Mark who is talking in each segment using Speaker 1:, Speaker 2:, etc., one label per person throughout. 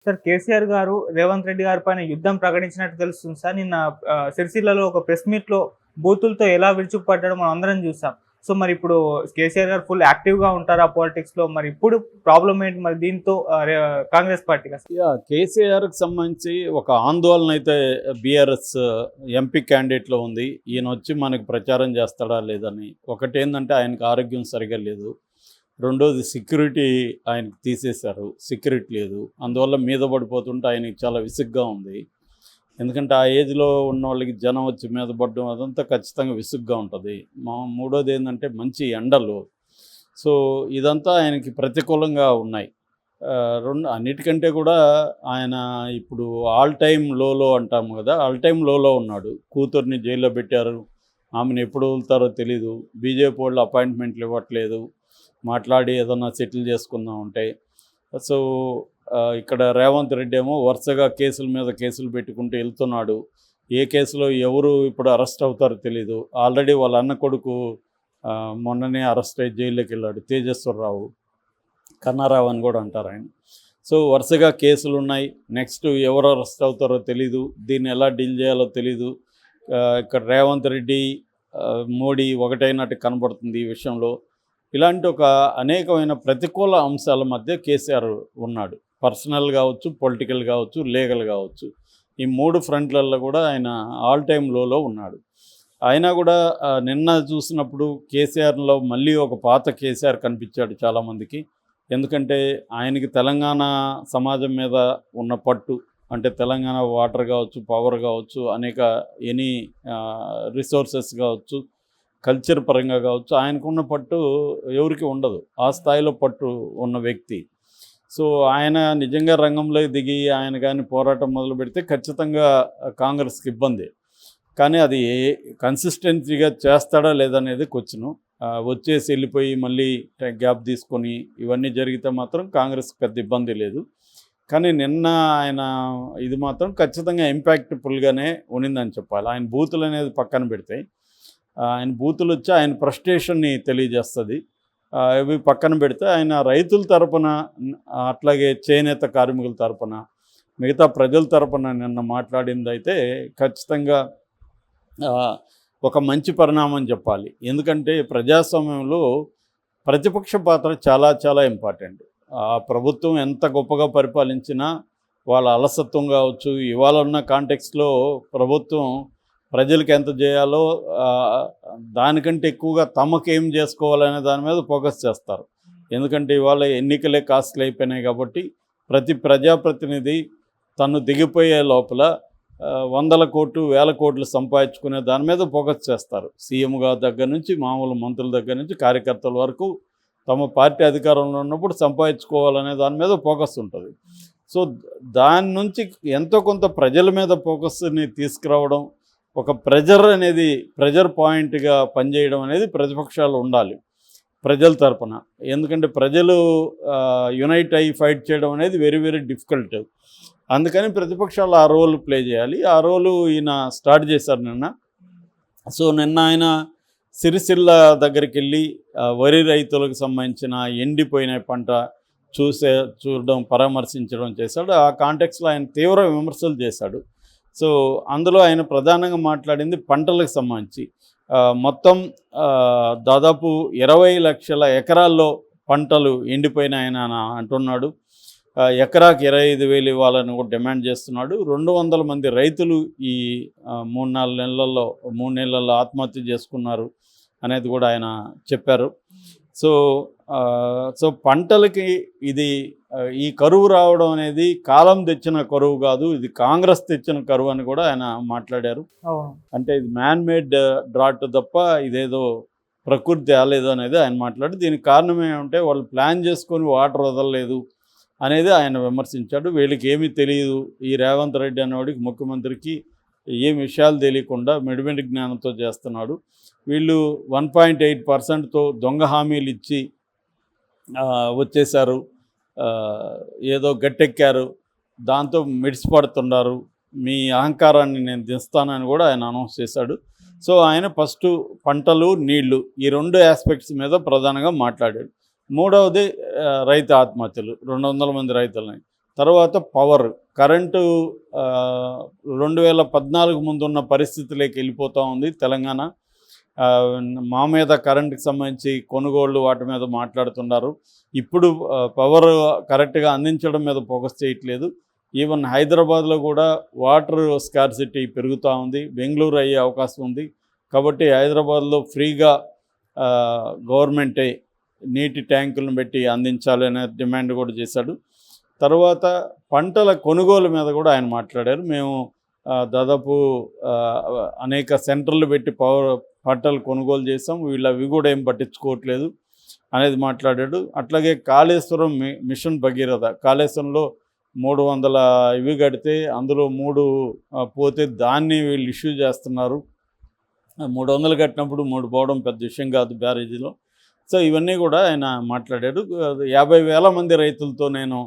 Speaker 1: Sir KCR గారు రేవంత్ రెడ్డి గారి పైన యుద్ధం ప్రకటించినట్టు తెలుస్తుంది సార్. నిన్న సిరిసిల్లలో ఒక ప్రెస్ మీట్‌లో బూతులతో ఎలా విరుచుకుపడ్డాడో మనం అందరం చూసాం. సో, మరి ఇప్పుడు కేసీఆర్ గారు ఫుల్ యాక్టివ్‌గా ఉంటారా పాలిటిక్స్‌లో? మరి ఇప్పుడు ప్రాబ్లమ్ ఏంటి మరి దీంతో కాంగ్రెస్ పార్టీకి అసలు?
Speaker 2: కేసీఆర్కి సంబంధించి ఒక ఆందోళన అయితే బీఆర్ఎస్ ఎంపీ క్యాండిడేట్లో ఉంది. ఈయన వచ్చి మనకు ప్రచారం చేస్తాడా లేదని. ఒకటేందంటే ఆయనకు ఆరోగ్యం సరిగా లేదు. రెండోది సెక్యూరిటీ ఆయనకి తీసేశారు, సెక్యూరిటీ లేదు. అందువల్ల మీద పడిపోతుంటే ఆయనకి చాలా విసుగ్గా ఉంది. ఎందుకంటే ఆ ఏజ్లో ఉన్న వాళ్ళకి జనం వచ్చి మీద పడడం అదంతా ఖచ్చితంగా విసుగ్గా ఉంటుంది. మూడోది ఏంటంటే మంచి ఎండలు. సో ఇదంతా ఆయనకి ప్రతికూలంగా ఉన్నాయి. అన్నిటికంటే కూడా ఆయన ఇప్పుడు ఆల్ టైమ్ లోలో అంటాము కదా, ఆల్ టైమ్ లోలో ఉన్నాడు. కూతుర్ని జైల్లో పెట్టారు, ఆమెను ఎప్పుడు వదులుతారో తెలీదు. బీజేపీ వాళ్ళు అపాయింట్మెంట్లు ఇవ్వట్లేదు, మాట్లాడి ఏదన్నా సెటిల్ చేసుకుందాం అంటే. సో ఇక్కడ రేవంత్ రెడ్డి ఏమో వరుసగా కేసుల మీద కేసులు పెట్టుకుంటూ వెళ్తున్నాడు. ఏ కేసులో ఎవరు ఇప్పుడు అరెస్ట్ అవుతారో తెలీదు. ఆల్రెడీ వాళ్ళ అన్న కొడుకు మొన్ననే అరెస్ట్ అయ్యి జైల్లోకి వెళ్ళాడు, తేజేశ్వరరావు, కన్నారావు అని కూడా అంటారు ఆయన. సో వరుసగా కేసులు ఉన్నాయి. నెక్స్ట్ ఎవరు అరెస్ట్ అవుతారో తెలీదు, దీన్ని ఎలా డీల్ చేయాలో తెలీదు. ఇక్కడ రేవంత్ రెడ్డి మోడీ ఒకటైనట్టు కనబడుతుంది ఈ విషయంలో. ఇలాంటి ఒక అనేకమైన ప్రతికూల అంశాల మధ్య కేసీఆర్ ఉన్నాడు. పర్సనల్ కావచ్చు, పొలిటికల్ కావచ్చు, లీగల్ కావచ్చు. ఈ మూడు ఫ్రంట్లలో కూడా ఆయన ఆల్ టైమ్ లోలో ఉన్నాడు. అయినా కూడా నిన్న చూసినప్పుడు కేసీఆర్లో మళ్ళీ ఒక పాత కేసీఆర్ కనిపించాడు చాలామందికి. ఎందుకంటే ఆయనకి తెలంగాణ సమాజం మీద ఉన్న పట్టు, అంటే తెలంగాణ వాటర్ కావచ్చు, పవర్ కావచ్చు, అనేక ఎనీ రిసోర్సెస్ కావచ్చు, కల్చర్ పరంగా కావచ్చు, ఆయనకున్న పట్టు ఎవరికి ఉండదు. ఆ స్థాయిలో పట్టు ఉన్న వ్యక్తి. సో ఆయన నిజంగా రంగంలో దిగి ఆయన కానీ పోరాటం మొదలు పెడితే ఖచ్చితంగా కాంగ్రెస్కి ఇబ్బంది. కానీ అది కన్సిస్టెన్సీగా చేస్తాడా లేదనేది క్వశ్చను. వచ్చేసి వెళ్ళిపోయి మళ్ళీ గ్యాప్ తీసుకొని ఇవన్నీ జరిగితే మాత్రం కాంగ్రెస్కి పెద్ద ఇబ్బంది లేదు. కానీ నిన్న ఆయన ఇది మాత్రం ఖచ్చితంగా ఇంపాక్ట్ఫుల్గానే ఉన్నిందని చెప్పాలి. ఆయన బూతులు అనేది పక్కన పెడితే, ఆయన బూతులు వచ్చి ఆయన ఫ్రస్ట్రేషన్ని తెలియజేస్తుంది. ఇవి పక్కన పెడితే ఆయన రైతుల తరపున, అట్లాగే చేనేత కార్మికుల తరపున, మిగతా ప్రజల తరపున నిన్న మాట్లాడింది అయితే ఖచ్చితంగా ఒక మంచి పరిణామం చెప్పాలి. ఎందుకంటే ప్రజాస్వామ్యంలో ప్రతిపక్ష పాత్ర చాలా చాలా ఇంపార్టెంట్. ప్రభుత్వం ఎంత గొప్పగా పరిపాలించినా వాళ్ళ అలసత్వం కావచ్చు, ఇవాళ ఉన్న కాంటెక్స్లో ప్రభుత్వం ప్రజలకు ఎంత చేయాలో దానికంటే ఎక్కువగా తమకు ఏం చేసుకోవాలనే దాని మీద ఫోకస్ చేస్తారు. ఎందుకంటే ఇవాళ ఎన్నికలే కాస్ట్లీ అయిపోయినాయి కాబట్టి ప్రతి ప్రజాప్రతినిధి తను దిగిపోయే లోపల 100 కోట్లు 1000 కోట్లు సంపాదించుకునే దాని మీద ఫోకస్ చేస్తారు. సీఎంగా దగ్గర నుంచి, మామూలు మంత్రుల దగ్గర నుంచి, కార్యకర్తల వరకు తమ పార్టీ అధికారంలో ఉన్నప్పుడు సంపాదించుకోవాలనే దాని మీద ఫోకస్ ఉంటుంది. సో దాని నుంచి ఎంతో కొంత ప్రజల మీద ఫోకస్ని తీసుకురావడం, ఒక ప్రెజర్ పాయింట్గా పనిచేయడం అనేది ప్రతిపక్షాలు ఉండాలి ప్రజల తరపున. ఎందుకంటే ప్రజలు యునైట్ అయ్యి ఫైట్ చేయడం అనేది వెరీ వెరీ డిఫికల్ట్. అందుకని ప్రతిపక్షాలు ఆ రోల్ ప్లే చేయాలి. ఆ రోలు ఈయన స్టార్ట్ చేశారు నిన్న. సో నిన్న ఆయన సిరిసిల్ల దగ్గరికి వెళ్ళి వరి రైతులకు సంబంధించిన ఎండిపోయిన పంట చూడడం, పరామర్శించడం చేశాడు. ఆ కాంటెక్స్లో ఆయన తీవ్ర విమర్శలు చేశాడు. సో అందులో ఆయన ప్రధానంగా మాట్లాడింది పంటలకు సంబంధించి. మొత్తం దాదాపు 20 లక్షల ఎకరాల్లో పంటలు ఎండిపోయినాయని ఆయన అంటున్నాడు. ఎకరాకి 25,000 ఇవ్వాలని కూడా డిమాండ్ చేస్తున్నాడు. 200 మంది రైతులు ఈ 3 నెలల్లో ఆత్మహత్య చేసుకున్నారు అనేది కూడా ఆయన చెప్పారు. సో పంటలకి ఇది ఈ కరువు రావడం అనేది కాలం తెచ్చిన కరువు కాదు, ఇది కాంగ్రెస్ తెచ్చిన కరువు అని కూడా ఆయన మాట్లాడారు. అంటే ఇది మ్యాన్ మేడ్ డ్రాట్ తప్ప ఇదేదో ప్రకృతి రాలేదు అనేది ఆయన మాట్లాడి, దీనికి కారణం ఏమంటే వాళ్ళు ప్లాన్ చేసుకొని వాటర్ వదలలేదు అనేది ఆయన విమర్శించాడు. వీళ్ళకి ఏమీ తెలియదు, ఈ రేవంత్ రెడ్డి అనేవాడికి, ముఖ్యమంత్రికి ఏం విషయాలు తెలియకుండా మిడిమిడి జ్ఞానంతో చేస్తున్నాడు. వీళ్ళు 1.8%తో దొంగ హామీలు ఇచ్చి వచ్చేశారు, ఏదో గట్టెక్కారు, దాంతో మిడిసిపడుతున్నారు, మీ అహంకారాన్ని నేను దిస్తానని కూడా ఆయన అనౌన్స్ చేశాడు. సో ఆయన ఫస్ట్ పంటలు, నీళ్లు, ఈ 2 ఆస్పెక్ట్స్ మీద ప్రధానంగా మాట్లాడాడు. మూడవది రైతు ఆత్మహత్యలు, 200 మంది రైతులని. తర్వాత పవర్ కరెంటు 2014 ముందున్న పరిస్థితిలోకి వెళ్ళిపోతూ ఉంది తెలంగాణ. ఆ, మా మీద కరెంటుకి సంబంధించి కొనుగోళ్ళు వాటి మీద మాట్లాడుతున్నారు. ఇప్పుడు పవర్ కరెక్ట్గా అందించడం మీద ఫోకస్ చేయట్లేదు. ఈవెన్ హైదరాబాద్లో కూడా వాటర్ స్కార్సిటీ పెరుగుతూ ఉంది, బెంగళూరు అయ్యే అవకాశం ఉంది. కాబట్టి హైదరాబాద్లో ఫ్రీగా గవర్నమెంటే నీటి ట్యాంకులను పెట్టి అందించాలి అనే డిమాండ్ కూడా చేశాడు. తర్వాత పంటల కొనుగోలు మీద కూడా ఆయన మాట్లాడారు. మేము దాదాపు అనేక సెంటర్లు పెట్టి పంటలు కొనుగోలు చేసాం, వీళ్ళు అవి కూడా ఏం పట్టించుకోవట్లేదు అనేది మాట్లాడాడు. అట్లాగే కాళేశ్వరం మిషన్ భగీరథ, కాళేశ్వరంలో 300 ఇవి కడితే అందులో 3 పోతే దాన్ని వీళ్ళు ఇష్యూ చేస్తున్నారు. 300 కట్టినప్పుడు 3 పోవడం పెద్ద విషయం కాదు బ్యారేజీలో. సో ఇవన్నీ కూడా ఆయన మాట్లాడాడు. 50,000 మంది రైతులతో నేను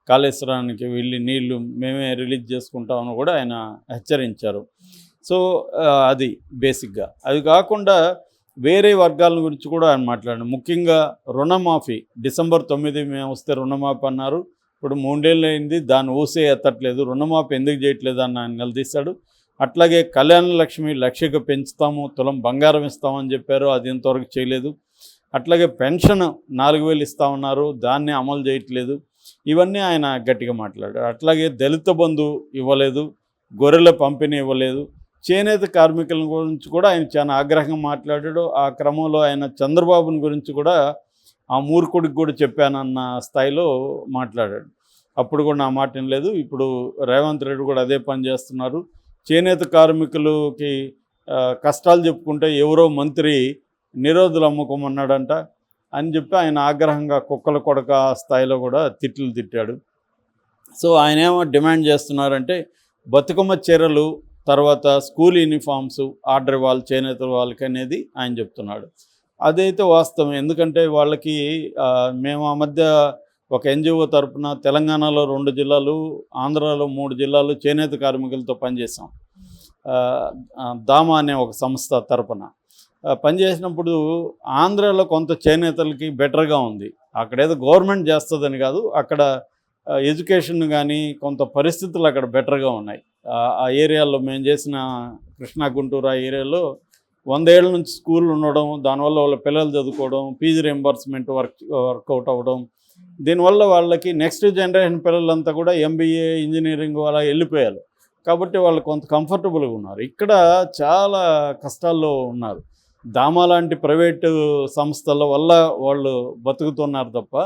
Speaker 2: కాళేశ్వరానికి వెళ్ళి నీళ్లు మేమే రిలీజ్ చేసుకుంటామని కూడా ఆయన హెచ్చరించారు. సో అది బేసిక్గా. అది కాకుండా వేరే వర్గాల గురించి కూడా ఆయన మాట్లాడాడు. ముఖ్యంగా రుణమాఫీ డిసెంబర్ 9 మేము వస్తే రుణమాఫీ అన్నారు. ఇప్పుడు 3 ఏళ్ళు అయింది, దాన్ని ఊసే ఎత్తట్లేదు. రుణమాఫీ ఎందుకు చేయట్లేదు అని ఆయన నిలదీశాడు. అట్లాగే కళ్యాణ లక్ష్మి లక్షకు పెంచుతాము, తులం బంగారం ఇస్తామని చెప్పారు, అది ఇంతవరకు చేయలేదు. అట్లాగే పెన్షన్ 4,000 ఇస్తామన్నారు, దాన్ని అమలు చేయట్లేదు. ఇవన్నీ ఆయన గట్టిగా మాట్లాడారు. అట్లాగే దళిత బంధు ఇవ్వలేదు, గొర్రెల పంపిణీ ఇవ్వలేదు, చేనేత కార్మికుల గురించి కూడా ఆయన చాలా ఆగ్రహంగా మాట్లాడాడు. ఆ క్రమంలో ఆయన చంద్రబాబుని గురించి కూడా ఆ మూర్ఖుడికి కూడా చెప్పానన్న స్థాయిలో మాట్లాడాడు. అప్పుడు కూడా నా మాట వినలేదు. ఇప్పుడు రేవంత్ రెడ్డి కూడా అదే పని చేస్తున్నారు. చేనేత కార్మికులకి కష్టాలు చెప్పుకుంటే ఎవరో మంత్రి నిరోధులు అమ్ముకోమన్నాడంట అని చెప్పి ఆయన ఆగ్రహంగా కుక్కల కొడక స్థాయిలో కూడా తిట్టాడు. సో ఆయన ఏమో డిమాండ్ చేస్తున్నారంటే బతుకమ్మ చీరలు, తర్వాత స్కూల్ యూనిఫామ్స్ ఆర్డర్ ఇవ్వాలి చేనేత వాళ్ళకి అనేది ఆయన చెప్తున్నాడు. అదైతే వాస్తవం. ఎందుకంటే వాళ్ళకి మేము ఆ మధ్య ఒక ఎన్జిఓ తరఫున తెలంగాణలో 2 జిల్లాలు, ఆంధ్రాలో 3 జిల్లాలు చేనేత కార్మికులతో పనిచేసాం. దామా అనే ఒక సంస్థ తరఫున పనిచేసినప్పుడు ఆంధ్రాలో కొంత చేనేతలకి బెటర్గా ఉంది. అక్కడేదో గవర్నమెంట్ చేస్తుందని కాదు, అక్కడ ఎడ్యుకేషన్ కానీ కొంత పరిస్థితులు అక్కడ బెటర్గా ఉన్నాయి. ఆ ఏరియాలో మేము చేసిన కృష్ణా గుంటూరు ఆ ఏరియాలో 100 ఏళ్ళ నుంచి స్కూల్ ఉండడం, దానివల్ల వాళ్ళ పిల్లలు చదువుకోవడం, ఫీజు రింబర్స్మెంట్ వర్కౌట్ అవ్వడం, దీనివల్ల వాళ్ళకి నెక్స్ట్ జనరేషన్ పిల్లలంతా కూడా ఎంబీఏ ఇంజనీరింగ్ అలా వెళ్ళిపోయారు. కాబట్టి వాళ్ళు కొంత కంఫర్టబుల్గా ఉన్నారు. ఇక్కడ చాలా కష్టాల్లో ఉన్నారు. దామా లాంటి ప్రైవేటు సంస్థల వల్ల వాళ్ళు బతుకుతున్నారు తప్ప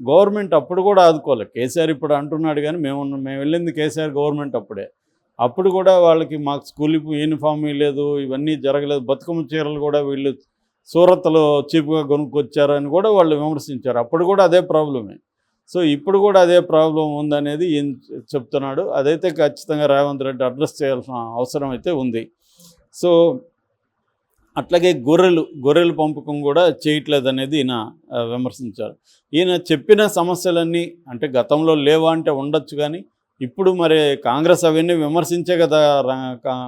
Speaker 2: గవర్నమెంట్ అప్పుడు కూడా ఆదుకోలేదు. కేసీఆర్ ఇప్పుడు అంటున్నాడు కానీ మేము వెళ్ళింది కేసీఆర్ గవర్నమెంట్ అప్పుడే. అప్పుడు కూడా వాళ్ళకి మాకు స్కూల్ యూనిఫామ్ లేదు, ఇవన్నీ జరగలేదు. బతుకమ్మ చీరలు కూడా వీళ్ళు సూరత్లో చీప్గా కొనుక్కొచ్చారని కూడా వాళ్ళు విమర్శించారు. అప్పుడు కూడా అదే ప్రాబ్లమే. సో ఇప్పుడు కూడా అదే ప్రాబ్లం ఉందనేది చెప్తున్నాడు. అదైతే ఖచ్చితంగా రేవంత్ రెడ్డి అడ్రస్ చేయాల్సిన అవసరం అయితే ఉంది. సో అట్లాగే గొర్రెలు పంపకం కూడా చేయట్లేదనేది ఈయన విమర్శించారు. ఈయన చెప్పిన సమస్యలన్నీ అంటే గతంలో లేవా అంటే ఉండొచ్చు, కానీ ఇప్పుడు మరి కాంగ్రెస్ అవన్నీ విమర్శించే కదా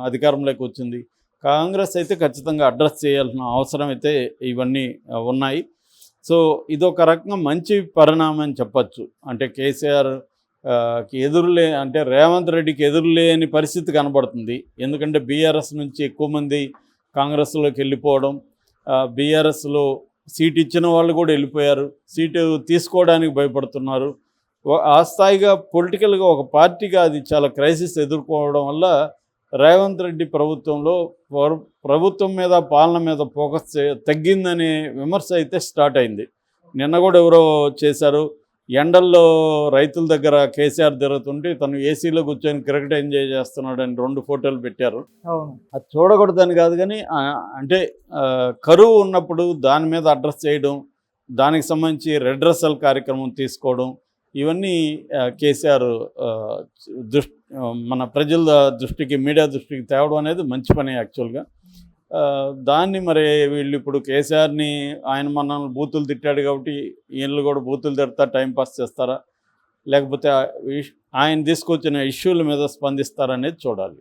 Speaker 2: అధికారంలోకి వచ్చింది. కాంగ్రెస్ అయితే ఖచ్చితంగా అడ్రస్ చేయాల్సిన అవసరం అయితే ఇవన్నీ ఉన్నాయి. సో ఇదొక రకంగా మంచి పరిణామం అని చెప్పచ్చు. అంటే కేసీఆర్కి ఎదురులే అంటే రేవంత్ రెడ్డికి ఎదురులేని పరిస్థితి కనబడుతుంది. ఎందుకంటే బీఆర్ఎస్ నుంచి ఎక్కువ మంది కాంగ్రెస్లోకి వెళ్ళిపోవడం, బీఆర్ఎస్లో సీట్ ఇచ్చిన వాళ్ళు కూడా వెళ్ళిపోయారు, సీటు తీసుకోవడానికి భయపడుతున్నారు. ఆ స్థాయిగా పొలిటికల్గా ఒక పార్టీగా అది చాలా క్రైసిస్ ఎదుర్కోవడం వల్ల రేవంత్ రెడ్డి ప్రభుత్వం మీద పాలన మీద ఫోకస్ తగ్గిందనే విమర్శ అయితే స్టార్ట్ అయింది. నిన్న కూడా ఎవరో చేశారు, ఎండల్లో రైతుల దగ్గర కేసీఆర్ తిరుగుతుంటే తను ఏసీలో కూర్చొని క్రికెట్ ఎంజాయ్ చేస్తున్నాడని 2 ఫోటోలు పెట్టారు. అది చూడకూడదని కాదు, కానీ అంటే కరువు ఉన్నప్పుడు దాని మీద అడ్రస్ చేయడం, దానికి సంబంధించి రెడ్రెసల్ కార్యక్రమం తీసుకోవడం, ఇవన్నీ కేసీఆర్ మన ప్రజల దృష్టికి, మీడియా దృష్టికి తేవడం అనేది మంచి పని యాక్చువల్గా. దాన్ని మరి వీళ్ళు ఇప్పుడు కేసీఆర్ని ఆయన మనల్ని బూతులు తిట్టాడు కాబట్టి వీళ్ళు కూడా బూతులు తిడతా టైంపాస్ చేస్తారా, లేకపోతే ఆయన తీసుకొచ్చిన ఇష్యూల మీద స్పందిస్తారనేది చూడాలి.